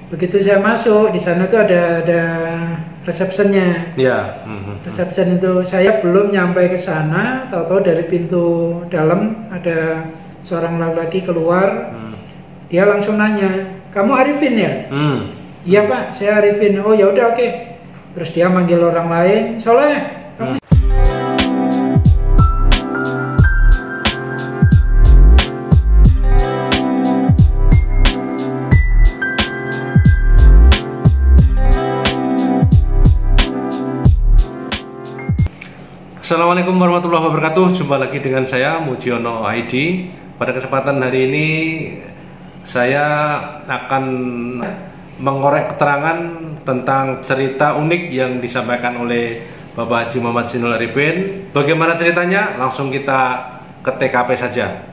begitu saya masuk di sana tuh ada receptionnya. Ya. Reception itu saya belum nyampe ke sana, tahu-tahu dari pintu dalam ada seorang laki-laki keluar. Dia langsung nanya, "Kamu Arifin ya?" "Iya Pak, saya Arifin." "Oh ya udah, oke." Terus dia manggil orang lain, "Soleh, kamu." Assalamualaikum warahmatullahi wabarakatuh. Jumpa lagi dengan saya Mujiono ID. Pada kesempatan hari ini saya akan mengorek keterangan tentang cerita unik yang disampaikan oleh Bapak Haji Muhammad Zainul Arifin. Bagaimana ceritanya? Langsung kita ke TKP saja.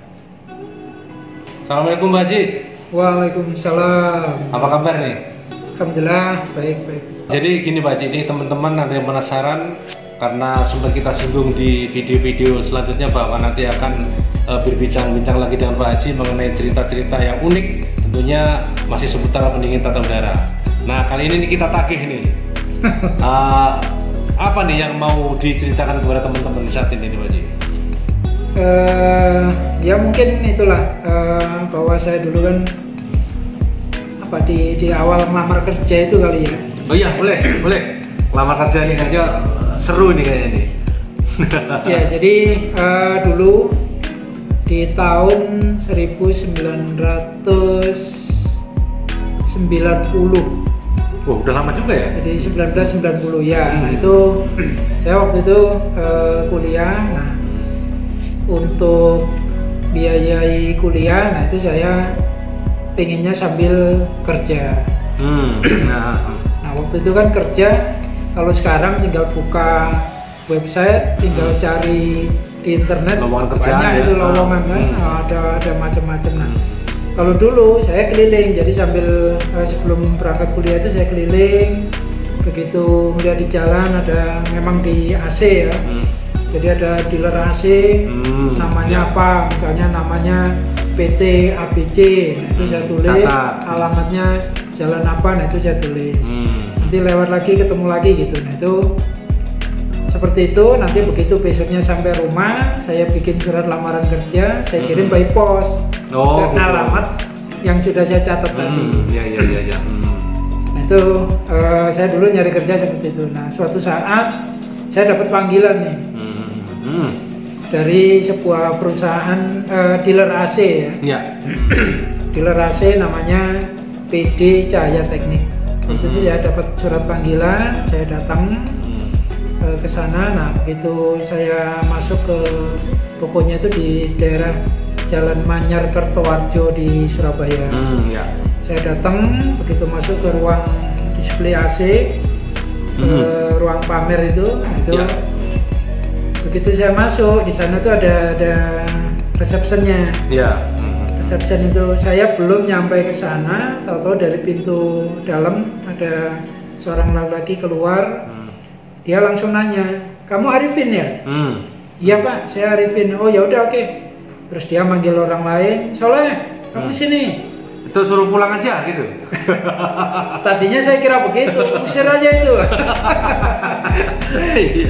Assalamualaikum Pak Haji. Waalaikumsalam. Apa kabar nih? Alhamdulillah, baik. Jadi gini Pak Haji, ini teman-teman ada yang penasaran karena sempat kita singgung di video-video selanjutnya bahwa nanti akan berbincang-bincang lagi dengan Pak Haji mengenai cerita-cerita yang unik, tentunya masih seputar pendingin tata udara. Nah kali ini kita tagih nih, apa nih yang mau diceritakan kepada teman-teman saat ini Pak Haji? Ya mungkin itulah bahwa saya dulu kan di awal melamar kerja itu kali ya. Oh iya boleh. Lamar kerja ini kayaknya seru nih kayaknya nih. Ya jadi dulu di tahun 1990. Oh udah lama juga ya? Jadi 1990 ya. Nah itu saya waktu itu kuliah. Nah untuk biayai kuliah, nah itu saya pengennya sambil kerja. Nah waktu itu kan kerja. Kalau sekarang tinggal buka website, tinggal cari di internet, lowongan kerjaan banyak ya? itu lowongan kan, ada macam-macam. Nah, kalau dulu saya keliling, jadi sambil sebelum berangkat kuliah itu saya keliling, begitu melihat di jalan ada memang di AC ya, jadi ada dealer AC, namanya apa, misalnya namanya PT ABC, nah itu saya tulis, alamatnya jalan apa, nah itu saya tulis. Nanti lewat lagi ketemu lagi gitu. Nah itu seperti itu. Nanti begitu besoknya sampai rumah, saya bikin surat lamaran kerja, saya kirim by post ke alamat yang sudah saya catat tadi. Ya. Nah itu saya dulu nyari kerja seperti itu. Nah suatu saat saya dapat panggilan nih dari sebuah perusahaan dealer AC ya. Dealer AC namanya PD Cahaya Teknik. Waktu itu saya dapat surat panggilan, saya datang ke sana. Nah begitu saya masuk ke tokonya itu di daerah Jalan Manyar Kertowarjo di Surabaya. Saya datang, begitu masuk ke ruang display AC, ke ruang pamer itu. Begitu saya masuk di sana tuh ada receptionnya. Reception itu saya belum nyampe ke sana, tahu-tahu dari pintu dalam ada seorang laki-laki keluar. Dia langsung nanya, "Kamu Arifin ya?" "Iya Pak, saya Arifin." "Oh ya udah, oke." Terus dia manggil orang lain, "Soleh, kamu sini." Itu suruh pulang aja gitu. Tadinya saya kira begitu, usir aja itu.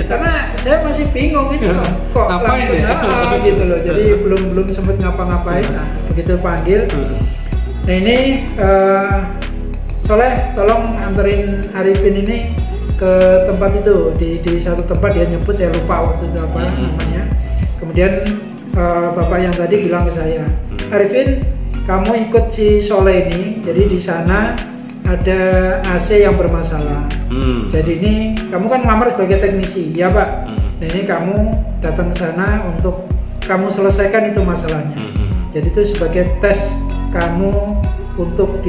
Karena saya masih bingung gitu kok langsung gitu loh. Jadi belum sempat ngapa-ngapain. Nah, begitu panggil. Nah ini Soleh, tolong anterin Arifin ini ke tempat itu. Di satu tempat dia nyebut, saya lupa waktu itu apa namanya. Kemudian bapak yang tadi bilang ke saya, "Arifin, kamu ikut si Soleh ini, jadi di sana ada AC yang bermasalah. Jadi ini kamu kan ngelamar sebagai teknisi, ya Pak. Nah ini kamu datang ke sana untuk kamu selesaikan itu masalahnya. Jadi itu sebagai tes kamu untuk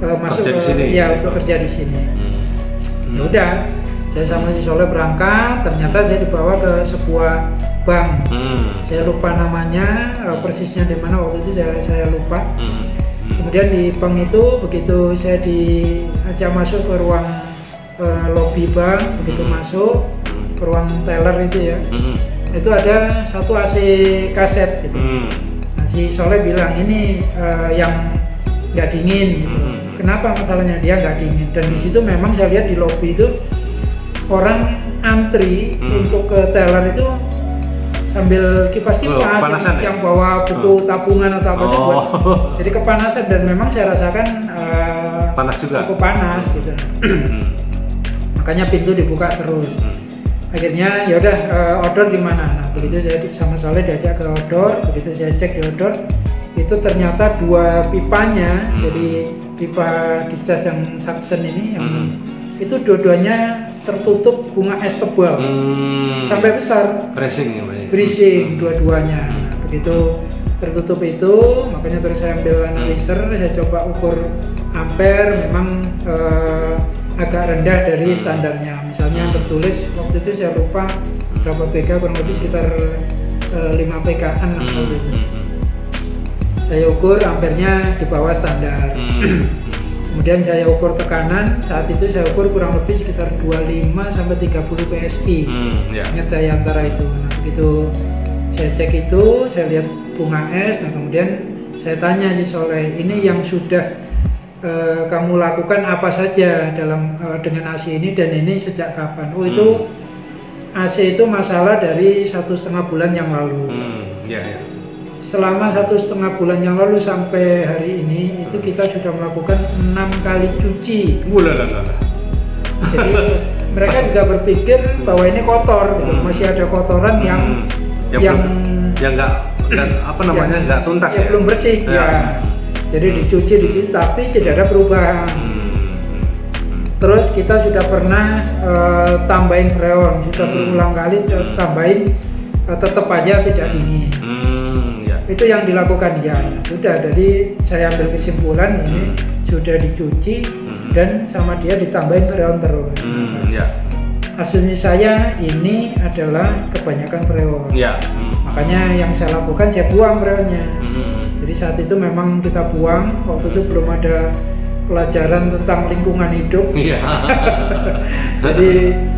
masuk ke sini, ya untuk kerja di sini." Ya udah, saya sama si Soleh berangkat. Ternyata saya dibawa ke sebuah bank. Saya lupa namanya, persisnya di mana waktu itu saya lupa. Kemudian di bank itu begitu saya diajak masuk ke ruang lobby bank, begitu masuk ke ruang teller itu ya, itu ada satu AC kaset gitu. Nah si Soleh bilang ini yang nggak dingin gitu. Kenapa masalahnya? Dia nggak dingin. Dan di situ memang saya lihat di lobi itu orang antri untuk ke teller itu sambil kipas-kipas yang bawa buku tabungan atau apa itu buat jadi kepanasan, dan memang saya rasakan panas juga, cukup panas gitu. Makanya pintu dibuka terus. Akhirnya ya udah odor di mana? Nah, begitu saya sama Soleh diajak ke odor, begitu saya cek di odor itu ternyata 2 pipanya, jadi pipa dicas yang suction ini yang itu dua-duanya tertutup bunga es tebal sampai besar, freezing dua-duanya. Begitu tertutup itu, makanya terus saya ambil analyzer, saya coba ukur ampere, memang agak rendah dari standarnya. Misalnya tertulis waktu itu saya lupa berapa PK, kurang lebih sekitar 5 PK-an atau gitu. Saya ukur ampernya di bawah standar. Kemudian saya ukur tekanan, saat itu saya ukur kurang lebih sekitar 25 sampai 30 PSI. Ingat saya antara itu. Nah, begitu saya cek itu, saya lihat bunga es. Nah, kemudian saya tanya si Soleh, ini yang sudah kamu lakukan apa saja dalam dengan AC ini, dan ini sejak kapan? Oh, itu AC itu masalah dari 1,5 bulan yang lalu. Selama 1,5 bulan yang lalu sampai hari ini itu kita sudah melakukan 6 kali cuci. Jadi mereka juga berpikir bahwa ini kotor, gitu. Masih ada kotoran yang nggak apa namanya nggak tuntas ya, belum bersih ya. Jadi dicuci tapi tidak ada perubahan. Terus kita sudah pernah tambahin freon, sudah berulang kali tambahin, tetap aja tidak dingin. Itu yang dilakukan ya. Sudah, jadi saya ambil kesimpulan ini sudah dicuci dan sama dia ditambahin freon terus. Asumsi saya ini adalah kebanyakan freon. Makanya yang saya lakukan, saya buang freonnya. Jadi saat itu memang kita buang. Waktu itu belum ada pelajaran tentang lingkungan hidup. Jadi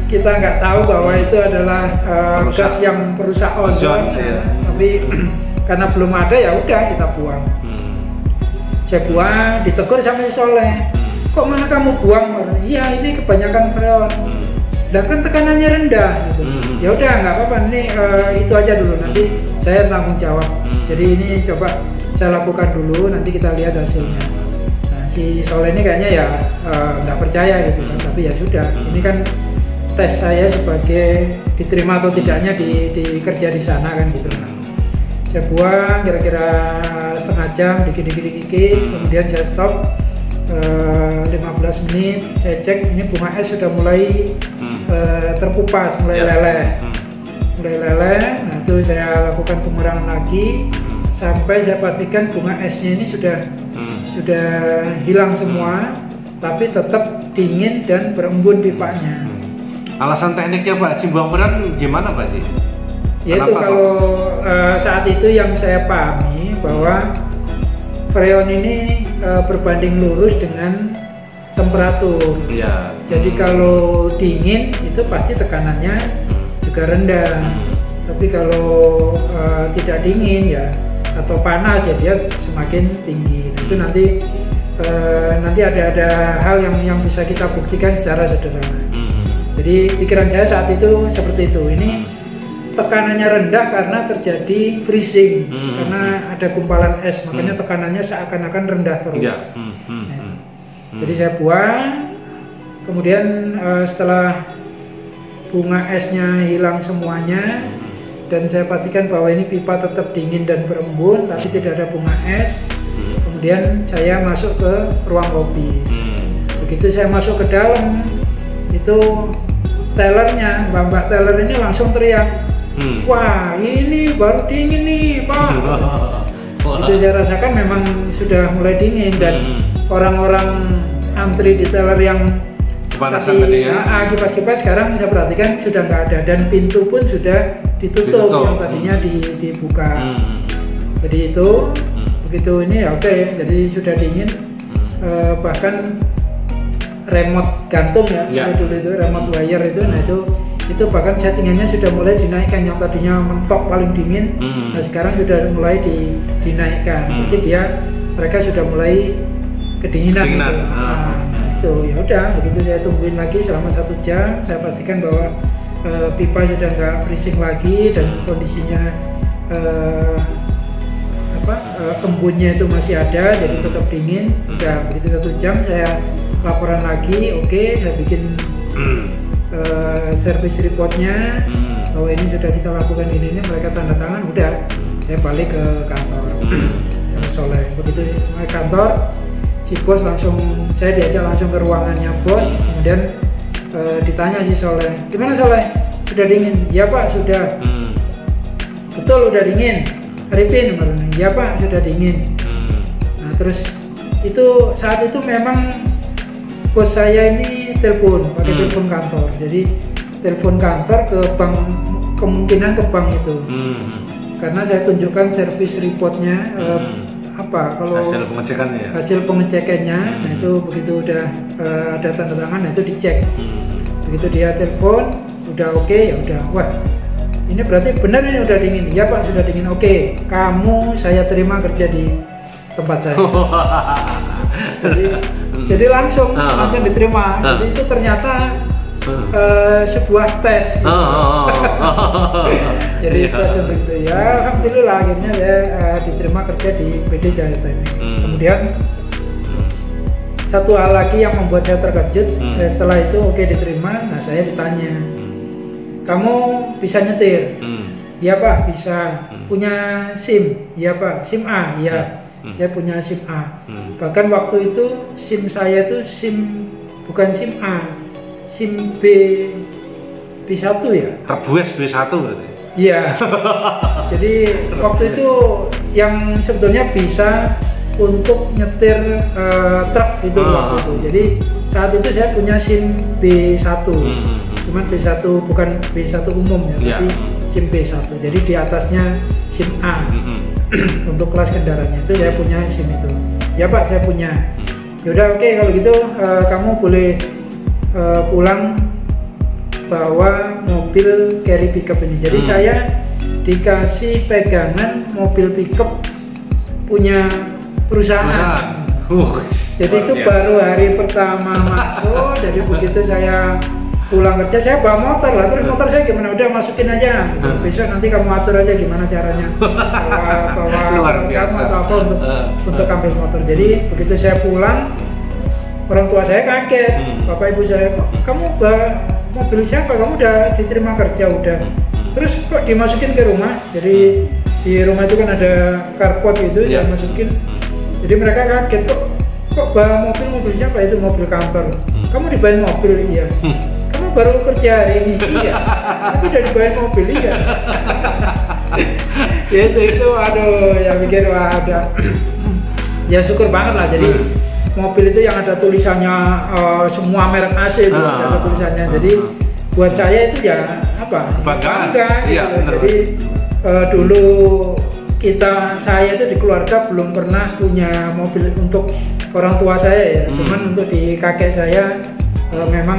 kita nggak tahu bahwa itu adalah gas yang merusak ozon. Tapi karena belum ada, ya udah kita buang. Saya buang, ditegur sama si Soleh. Kok mana kamu buang? Iya, ini kebanyakan freon. Dan kan tekanannya rendah gitu. Ya udah, nggak apa-apa, ini itu aja dulu, nanti saya tanggung jawab. Jadi ini coba saya lakukan dulu, nanti kita lihat hasilnya. Nah, si Soleh ini kayaknya ya nggak percaya gitu kan. Tapi ya sudah, ini kan tes saya sebagai diterima atau tidaknya di kerja di sana kan gitu. Saya buang kira-kira setengah jam, dikit-dikit, kemudian saya stop 15 menit, saya cek ini bunga es sudah mulai terkupas, mulai leleh. Nah, itu saya lakukan pengurangan lagi sampai saya pastikan bunga esnya ini sudah hilang semua, tapi tetap dingin dan berembun pipanya. Alasan tekniknya Pak Cimbangperan gimana Pak sih? Yaitu kalau saat itu yang saya pahami bahwa freon ini berbanding lurus dengan temperatur. Jadi kalau dingin itu pasti tekanannya juga rendah. Tapi kalau tidak dingin ya atau panas ya dia semakin tinggi. Itu nanti ada hal yang bisa kita buktikan secara sederhana. Jadi pikiran saya saat itu seperti itu. Ini tekanannya rendah karena terjadi freezing, karena ada gumpalan es, makanya tekanannya seakan-akan rendah terus. Jadi saya buang, kemudian setelah bunga esnya hilang semuanya dan saya pastikan bahwa ini pipa tetap dingin dan berembun tapi tidak ada bunga es, kemudian saya masuk ke ruang kopi. Begitu saya masuk ke dalam, itu tellernya, mbak teller ini langsung teriak, wah ini baru dingin nih Pak. Itu saya rasakan memang sudah mulai dingin dan orang-orang antri di teller yang kepanasan tadi ya, kipas-kipas sekarang saya perhatikan sudah nggak ada dan pintu pun sudah ditutup. Yang tadinya dibuka. Jadi itu begitu ini ya oke, jadi sudah dingin. Bahkan remote gantung ya, dulu itu remote wire itu, nah itu bahkan settingannya sudah mulai dinaikkan, yang tadinya mentok paling dingin, nah sekarang sudah mulai dinaikkan. Jadi mereka sudah mulai kedinginan. Kedinginan. Gitu. Nah, itu ya udah begitu saya tungguin lagi selama 1 jam, saya pastikan bahwa pipa sudah nggak freezing lagi dan kondisinya embunnya itu masih ada, jadi tetap dingin. Udah begitu 1 jam saya laporan lagi, oke, saya bikin service reportnya bahwa ini sudah kita lakukan ini, mereka tanda tangan, udah saya balik ke kantor sama Soleh. Begitu sampai kantor, si bos langsung, saya diajak langsung ke ruangannya bos, kemudian ditanya si Soleh, gimana Soleh, sudah dingin? Ya Pak, sudah. Betul udah dingin. Arifin, ya Pak, sudah dingin. Nah terus itu saat itu memang bos saya ini telepon, pakai telepon kantor. Jadi telepon kantor ke bank, kemungkinan ke bank itu. Karena saya tunjukkan service reportnya, kalau hasil pengecekannya, nah itu begitu udah ada tanda tangan, nah itu dicek. Begitu dia telepon, udah oke, ya udah, wah ini berarti benar ini udah dingin. Ya Pak, sudah dingin. Oke, kamu saya terima kerja di tempat saya. jadi langsung diterima. Jadi itu ternyata sebuah tes. Jadi tes untuk itu ya. Alhamdulillah akhirnya ya diterima kerja di PD Jaya Teknik. Kemudian satu hal lagi yang membuat saya terkejut, setelah itu oke diterima. Nah saya ditanya, kamu bisa nyetir? Iya Pak, bisa. Punya SIM? Iya Pak. SIM A? Iya. Saya punya SIM A. Bahkan waktu itu SIM saya itu SIM bukan SIM A, SIM B1 ya? Rebues B1 berarti? Iya. Jadi waktu itu yang sebetulnya bisa untuk nyetir truk itu waktu itu. Jadi saat itu saya punya SIM B1. Cuman B1 bukan B1 umum ya, tapi SIM B1. Jadi di atasnya SIM A. Untuk kelas kendaraannya itu saya punya SIM itu. Ya Pak, saya punya. Yaudah oke, kalau gitu kamu boleh pulang bawa mobil carry pickup ini. Jadi saya dikasih pegangan mobil pickup punya perusahaan. Jadi itu baru hari pertama masuk. Jadi begitu saya pulang kerja, saya bawa motor lah. Terus motor saya gimana? Udah masukin aja. Gitu. Besok nanti kamu atur aja gimana caranya bawa kamu atau apa untuk ambil motor. Jadi begitu saya pulang, orang tua saya kaget. Bapak ibu saya, kamu mobil siapa? Kamu udah diterima kerja udah. Terus kok dimasukin ke rumah? Jadi di rumah itu kan ada carport gitu, saya masukin. Jadi mereka kaget, kok bawa mobil siapa? Itu mobil kantor. Kamu dibawain mobil? Iya. Kamu baru kerja hari ini? Iya. Tapi udah dibawain mobil? Iya. Ya itu aduh, yang bikin wah ada. Ya syukur banget lah. Jadi mobil itu yang ada tulisannya semua merek AC itu ada tulisannya. Jadi buat saya itu ya apa? Bangga. Iya, gitu. Jadi dulu saya itu di keluarga belum pernah punya mobil untuk orang tua saya ya, cuman untuk di kakek saya memang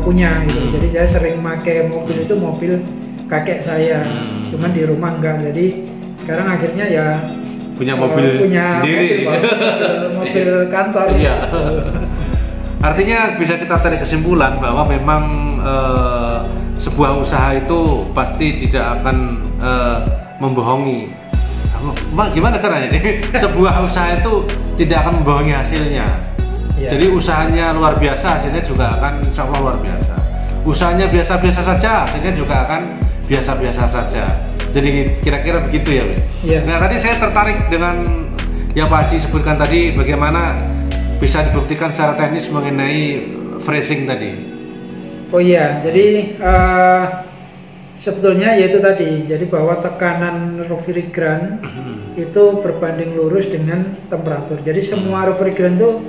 punya gitu. Jadi saya sering pakai mobil itu mobil kakek saya, cuman di rumah enggak. Jadi sekarang akhirnya ya punya mobil sendiri, mobil kantor. Iya. Artinya bisa kita tarik kesimpulan bahwa memang sebuah usaha itu pasti tidak akan membohongi. Gimana caranya nih? Sebuah usaha itu tidak akan membohongi hasilnya. Jadi usahanya luar biasa, hasilnya juga akan insya Allah luar biasa. Usahanya biasa-biasa saja, hasilnya juga akan biasa-biasa saja. Jadi kira-kira begitu ya, Nah tadi saya tertarik dengan yang Pak Haji sebutkan tadi, bagaimana bisa dibuktikan secara teknis mengenai freezing tadi. Oh iya, jadi sebetulnya yaitu tadi, jadi bahwa tekanan refrigeran itu berbanding lurus dengan temperatur. Jadi semua refrigeran itu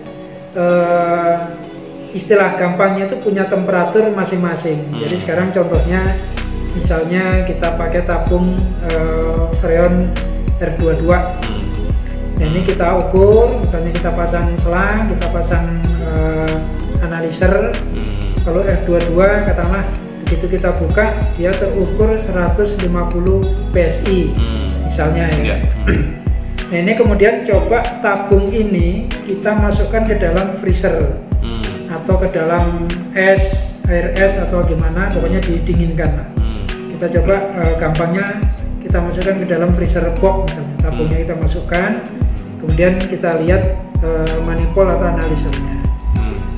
istilah gampangnya itu punya temperatur masing-masing. Jadi sekarang contohnya misalnya kita pakai tabung freon R22. Nah ini kita ukur, misalnya kita pasang selang, kita pasang analyzer. Kalau R22 katakanlah begitu kita buka dia terukur 150 PSI misalnya ya. Nah ini kemudian coba tabung ini kita masukkan ke dalam freezer atau ke dalam air es atau gimana, pokoknya didinginkan lah. Kita coba gampangnya kita masukkan ke dalam freezer box misalnya, tabungnya kita masukkan, kemudian kita lihat manifold atau analisernya.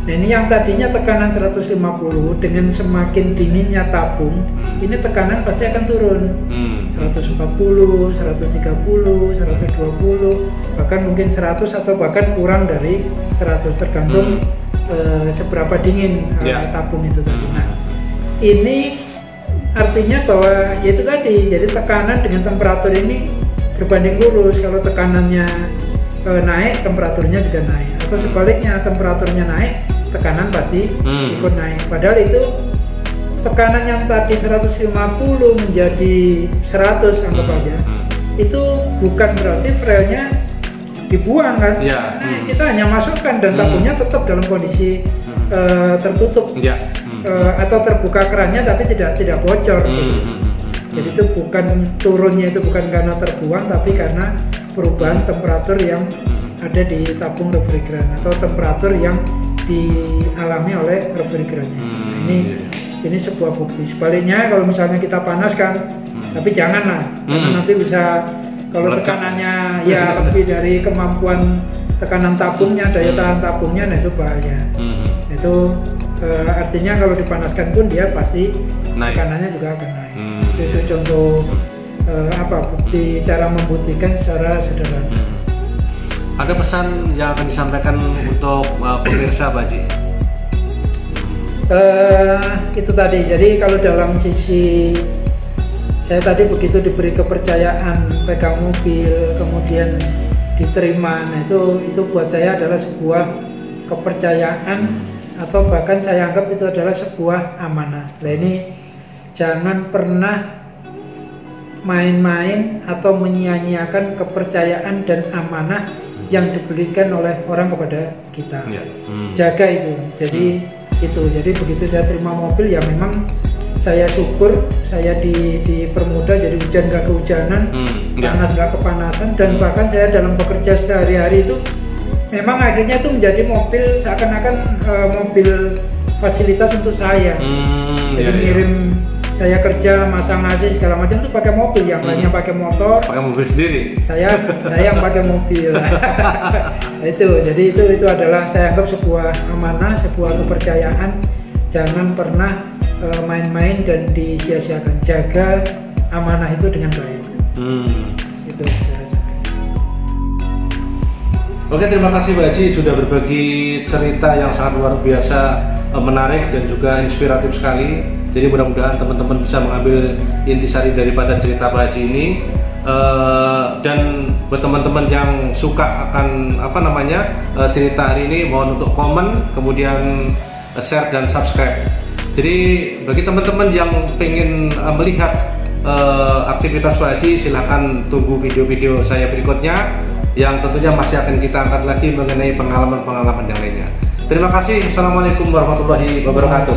Nah ini yang tadinya tekanan 150, dengan semakin dinginnya tabung, ini tekanan pasti akan turun. 140, 130, 120, bahkan mungkin 100 atau bahkan kurang dari 100 tergantung seberapa dingin tabung itu tadi. Nah ini artinya bahwa yaitu tadi, jadi tekanan dengan temperatur ini berbanding lurus. Kalau tekanannya naik, temperaturnya juga naik, atau sebaliknya temperaturnya naik, tekanan pasti ikut naik. Padahal itu tekanan yang tadi 150 menjadi 100 anggap aja, itu bukan berarti freelnya dibuang kan? Nah, kita hanya masukkan dan tabungnya tetap dalam kondisi tertutup atau terbuka kerannya tapi tidak bocor. Jadi itu bukan turunnya, itu bukan karena terbuang tapi karena perubahan temperatur yang ada di tabung refrigeran atau temperatur yang dialami oleh refrigerannya. Nah, ini sebuah bukti. Sebaliknya kalau misalnya kita panaskan, tapi janganlah, karena nanti bisa kalau tekanannya ya lebih dari kemampuan tekanan tabungnya, daya tahan tabungnya, nah itu bahaya. Itu artinya kalau dipanaskan pun dia pasti tekanannya juga akan naik. Itu contoh bukti cara membuktikan secara sederhana. Ada pesan yang akan disampaikan untuk pemirsa Pak Haji? Itu tadi, jadi kalau dalam sisi saya tadi begitu diberi kepercayaan pegang mobil, kemudian diterima, nah itu buat saya adalah sebuah kepercayaan atau bahkan saya anggap itu adalah sebuah amanah. Nah ini jangan pernah main-main atau menyia-nyiakan kepercayaan dan amanah yang diberikan oleh orang kepada kita. Jaga itu. Jadi begitu saya terima mobil ya memang saya syukur saya dipermudah, jadi hujan gak kehujanan, panas gak kepanasan, dan bahkan saya dalam bekerja sehari-hari itu memang akhirnya itu menjadi mobil seakan-akan mobil fasilitas untuk saya. Jadi ngirim saya kerja, masang AC segala macam itu pakai mobil, yang lainnya pakai motor. Pakai mobil sendiri. Saya yang pakai mobil. Jadi itu adalah saya anggap sebuah amanah, sebuah kepercayaan. Jangan pernah main-main dan disia-siakan. Jaga amanah itu dengan baik. Itu saya rasa. Oke, terima kasih Pak Haji sudah berbagi cerita yang sangat luar biasa, menarik dan juga inspiratif sekali. Jadi mudah-mudahan teman-teman bisa mengambil intisari daripada cerita Pak Haji ini. Dan buat teman-teman yang suka akan cerita hari ini, mohon untuk komen, kemudian share dan subscribe. Jadi bagi teman-teman yang pengen melihat aktivitas Pak Haji, silahkan tunggu video-video saya berikutnya yang tentunya masih akan kita angkat lagi mengenai pengalaman-pengalaman yang lainnya. Terima kasih. Assalamualaikum warahmatullahi wabarakatuh.